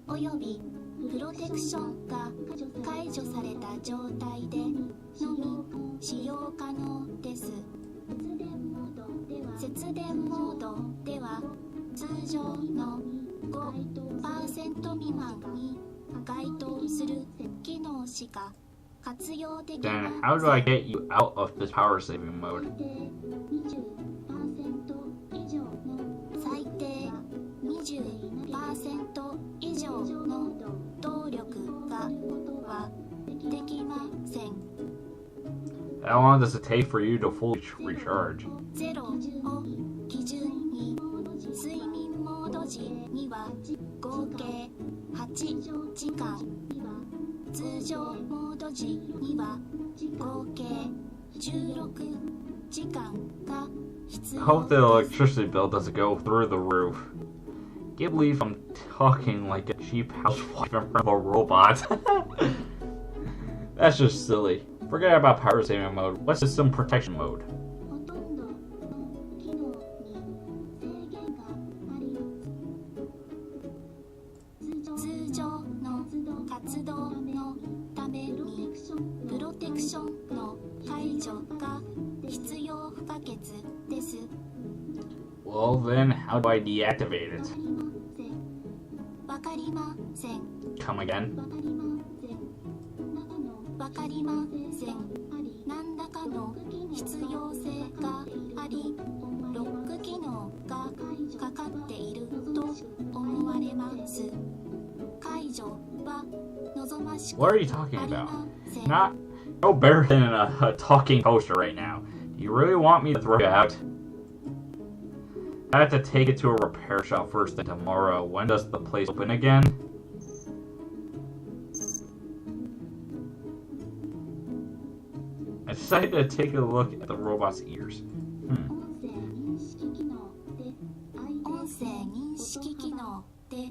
およびプロテクションが解除された状態でのみ使用可能です。節電モードでは通常の 5% 未満に該当する機能しか活用できない。 Then how do I get you out of this power saving mode? 最低 20% 以上の動力がはできません。 How long does it take for you to fully recharge? ゼロを基準に睡眠モード時には合計8時間、通常モード時には合計16時間が必 I 要 hope the です。 electricity bill doesn't go through the roof. Can't believe I'm talking like a cheap housewife in front of a robot. That's just silly. Forget about power saving mode. What's system protection mode? ほとんどの機能に制限があり、通常の活動のためにプロテクションの解除が必要不可欠です。 Well then, how do I deactivate it? わかりません。 Come again? わかりません。何らかの必要性があり、ロック機能がかかっていると思われます。解除は望ましく What are you あ talking り about? ません。 Not no better than a talking poster right now. Do you really want me to throw it out? I have to take it to a repair shop first thing tomorrow. When does the place open again? I decided to take a look at the robot's ears. 音声認識機能で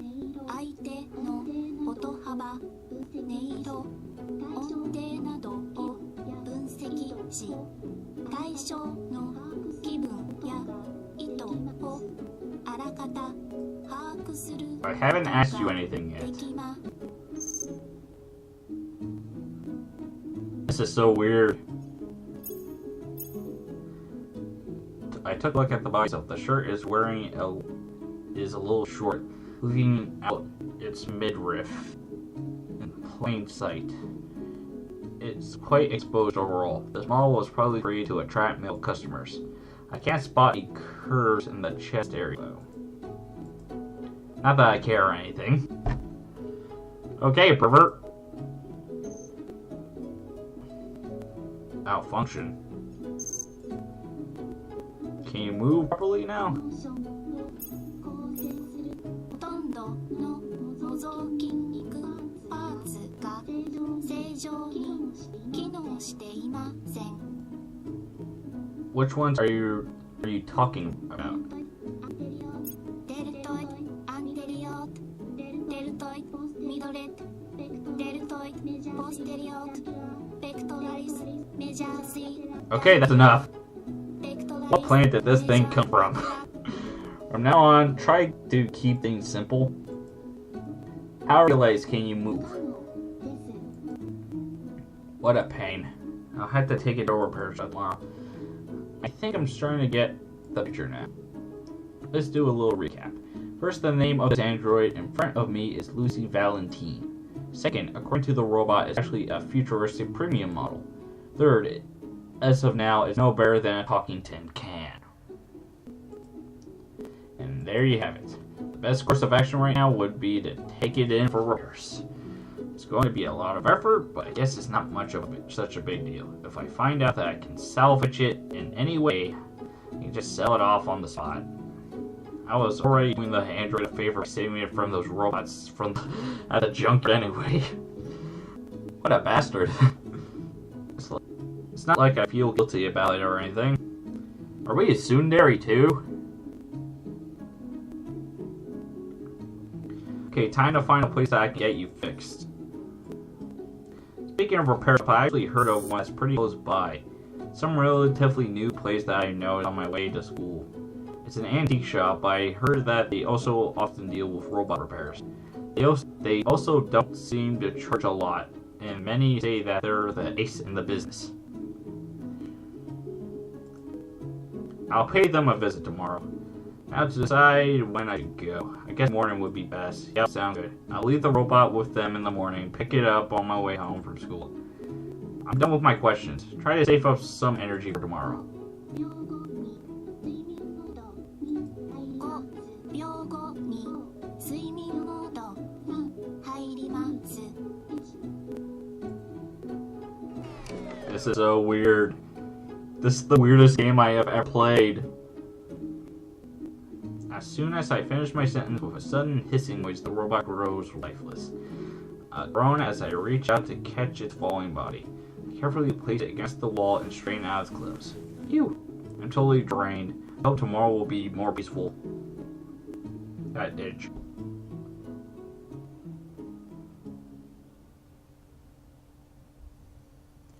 相手の音幅、音色、音程などを分析し、対象の気分や意図をあらかた把握する I haven't asked you anything で yet. きま This is so weird. I took a look at the body itself. The shirt is is a little short, leaving out its midriff in plain sight. It's quite exposed overall. This model was probably created to attract male customers. I can't spot any curves in the chest area though. Not that I care or anything. Okay, pervert. Malfunction. Can you move properly now? モーションを構成するほとんどの模造筋肉パーツが正常に機能していません。 Which ones are you talking about? デルトイ、アンテリオート、デルトイ、ミドレット、デルトイ、ポステリオート、ペクトラリス、メジャーシー。 Okay, that's enough. What planet did this thing come from? From now on, try to keep things simple. How relays can you move? What a pain. I'll have to take it over repair shop tomorrow. I think I'm starting to get the picture now. Let's do a little recap. First, the name of this android in front of me is Lucy Valentine. Second, according to the robot, it's actually a futuristic premium model. Third, as of now, it's no better than a talking tin can. And there you have it. The best course of action right now would be to take it in for repairs. It's going to be a lot of effort, but I guess it's not much of such a big deal. If I find out that I can salvage it in any way, I can just sell it off on the spot. I was already doing the android a favor saving it from those robots at the junkyard anyway. What a bastard. It's not like I feel guilty about it or anything. Are we a tsundere too? Okay, time to find a place that I can get you fixed. Speaking of repair shop, I actually heard of one that's pretty close by. Some relatively new place that I know is on my way to school. It's an antique shop, but I heard that they also often deal with robot repairs. They also don't seem to charge a lot, and many say that they're the ace in the business. I'll pay them a visit tomorrow. Now to decide when I should go. I guess morning would be best. Yep, sounds good. I'll leave the robot with them in the morning, pick it up on my way home from school. I'm done with my questions. Try to save up some energy for tomorrow. 5秒後に睡眠モードに入ります。 This is so weird. This is the weirdest game I have ever played. As soon as I finish my sentence with a sudden hissing noise, the robot grows lifeless. I groan as I reach out to catch its falling body. I carefully place it against the wall and straighten out its clothes. Phew! I'm totally drained. I hope tomorrow will be more peaceful. That itch.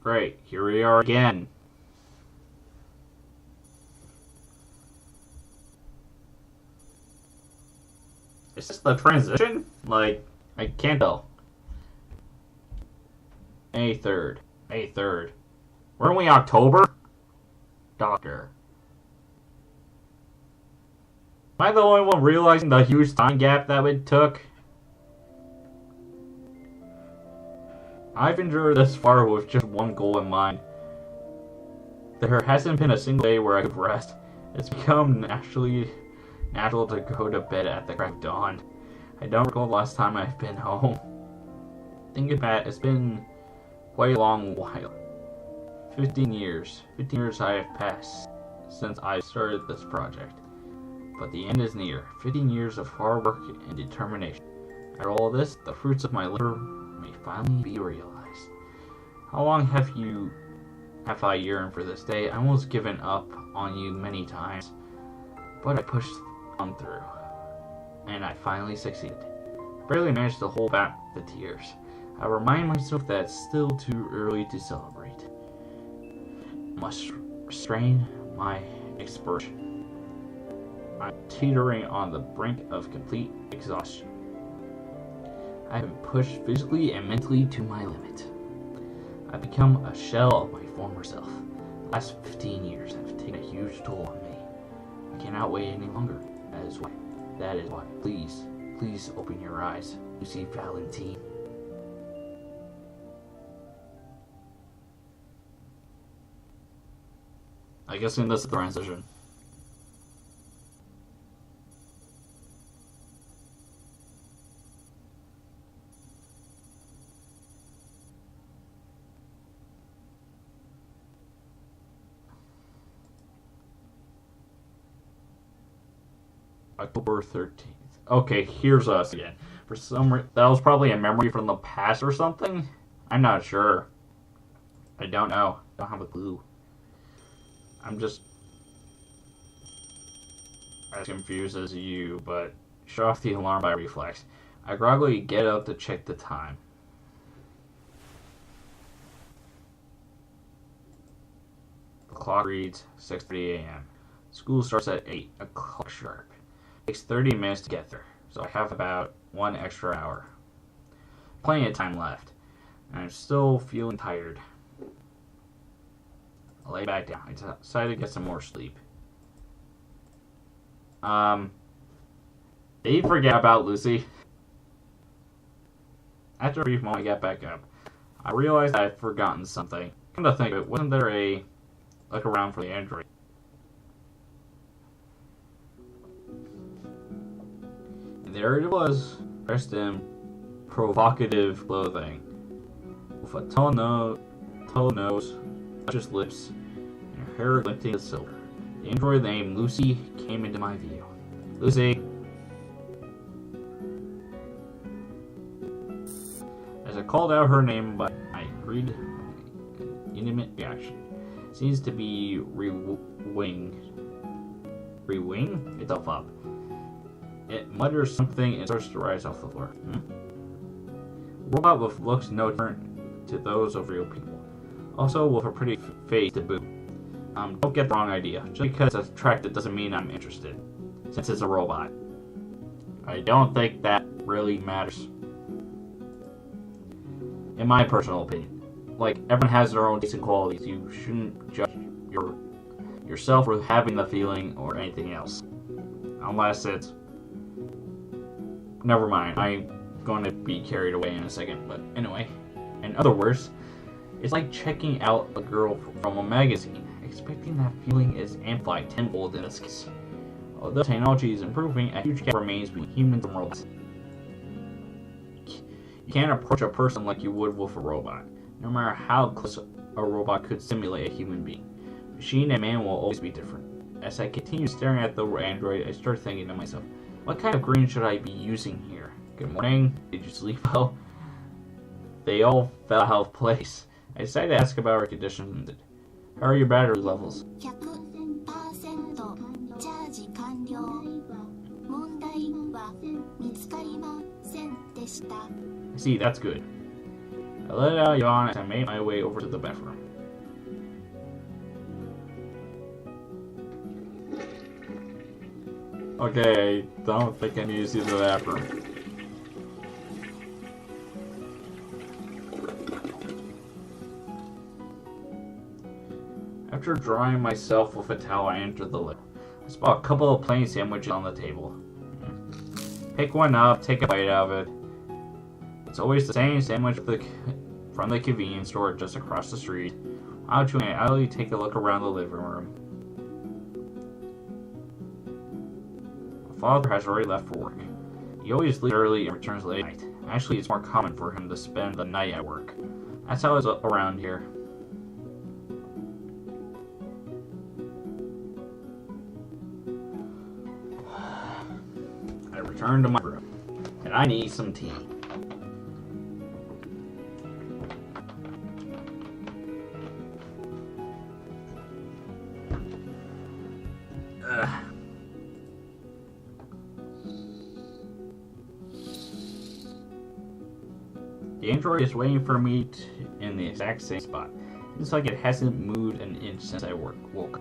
Great, here we are again. Is this the transition? Like, I can't tell. May 3rd. May 3rd. Weren't we October? Doctor. Am I the only one realizing the huge time gap that it took? I've endured this far with just one goal in mind. There hasn't been a single day where I could rest. It's become natural to go to bed at the crack of dawn. I don't recall the last time I've been home. Thinking back, it's been quite a long while. 15 years. 15 years I have passed since I started this project. But the end is near. 15 years of hard work and determination. After all this, the fruits of my labor may finally be realized. How long have I yearned for this day? I almost given up on you many times. But I pushed on through. And I finally succeeded. I barely managed to hold back the tears. I remind myself that it's still too early to celebrate. I must restrain my expression. I'm teetering on the brink of complete exhaustion. I have been pushed physically and mentally to my limit. I've become a shell of my former self. The last 15 years have taken a huge toll on me. I cannot wait any longer. That is why. Please open your eyes. Lucy Valentine. I guess in this transition. October 13th. Okay, here's us again. For some reason, that was probably a memory from the past or something? I'm not sure. I don't know. I don't have a clue. I'm just as confused as you, but shut off the alarm by reflex. I groggily get up to check the time. The clock reads 6:30 a.m. School starts at 8 o'clock sharp. It takes 30 minutes to get there, so I have about 1 extra hour. Plenty of time left, and I'm still feeling tired. I lay back down. I decided to get some more sleep. Did you forget about Lucy? After a brief moment, I get back up. I realized I had forgotten something. Come to think of it, wasn't there a look around for the android? And there it was, dressed in provocative clothing, with a tall nose, luscious lips, and her hair glinting with silver. The android named Lucy came into my view. Lucy! As I called out her name, I agreed intimate reaction. Seems to be rewing itself up. It mutters something and starts to rise off the floor. Robot with looks no different to those of real people. Also with a pretty face to boot. Don't get the wrong idea. Just because it's attractive doesn't mean I'm interested, since it's a robot. I don't think that really matters. In my personal opinion. Like, everyone has their own decent qualities. You shouldn't judge yourself for having the feeling or anything else. Unless it's... Never mind, I'm going to be carried away in a second, but anyway. In other words, it's like checking out a girl from a magazine. Expecting that feeling is amplified tenfold in this case. Although technology is improving, a huge gap remains between humans and robots. You can't approach a person like you would with a robot, no matter how close a robot could simulate a human being. Machine and man will always be different. As I continue staring at the android, I start thinking to myself, what kind of green should I be using here? Good morning, did you sleep well? They all fell out of place. I decided to ask about our condition. How are your battery levels? 100% チャージ完了。問題は見つかりませんでした。 See, that's good. I let out a yawn as I made my way over to the bathroom. Okay, I don't think I need to see the bathroom. After drying myself with a towel, I entered the living room. I spot a couple of plain sandwiches on the table. Pick one up, take a bite out of it. It's always the same sandwich from the convenience store just across the street. While chewing, I idly take a look around the living room. My father has already left for work. He always leaves early and returns late at night. Actually, it's more common for him to spend the night at work. That's how it's around here. I return to my room, and I need some tea. The android is waiting for me in the exact same spot. It's like it hasn't moved an inch since I woke.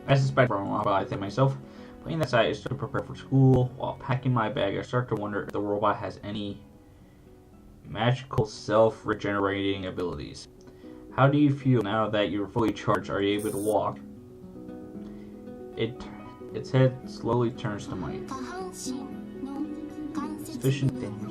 I suspect from a while, but I think myself. Putting that aside, I start to prepare for school. While packing my bag, I start to wonder if the robot has any magical self-regenerating abilities. How do you feel now that you're fully charged? Are you able to walk? Its head slowly turns to mine. Sufficient damage.